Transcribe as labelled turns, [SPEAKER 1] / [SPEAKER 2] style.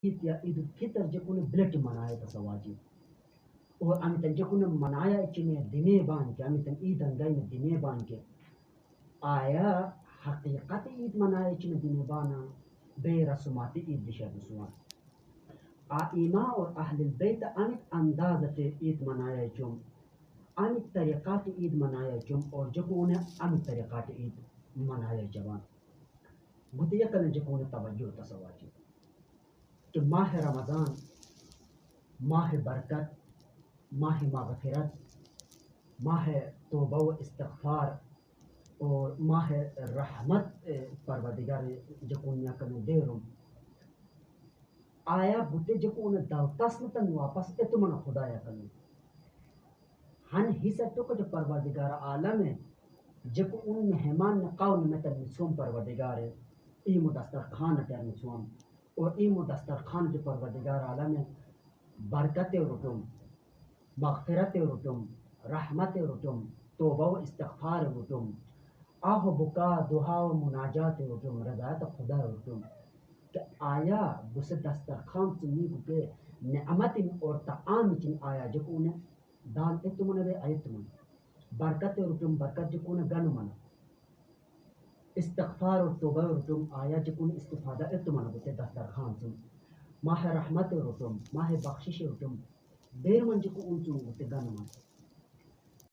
[SPEAKER 1] عید یا عید الفطر جکون بلٹ منایا تصواجی اور امیتن جکون منایا اچنے دنے بان کے امیتن عید انگائی میں دنے بان کے آیا حقیقت عید منایا اچنے دنے بانا بے رسوماتی عید دشا رسوان آئمہ اور اہل البیت امیت اندازت عید منایا چم امیت طریقات عید منایا چم اور جکون امیت طریقات عید منایا جوان گتیا کن جکون توجہ تصواجی کہ ماہ رمضان ماہ برکت ماہ مغفرت ماہ توبہ و استغفار اور ماہ رحمت پروردگار جکون کن دیرم آیا بوتے جکون دلتسن تن واپس اتمن خدایا کن ہن حصہ تو جو پروردگار عالم ہے جکون مہمان قول میں تن سوم پروردگار ایم دسترخوان تن سوم اور ایم دسترخوان جو پروردگار عالم ہے برکت رٹم مغفرت رٹم رحمت رٹم توبہ و استغفار رٹم آہ بکا دعا و مناجات رٹم رضایت خدا رٹم کہ آیا بس دسترخوان چنی بکے نعمت اور تعام چن آیا جکون دان اتمن بے ایتمن برکت رٹم برکت جکون گن من استغفار اور توبہ رٹم آیا جکون استفادہ اتمن بتے دسترخوان چن ماہ رحمت رٹم ماہ بخشش رٹم دیر من جکون چن بتے گن من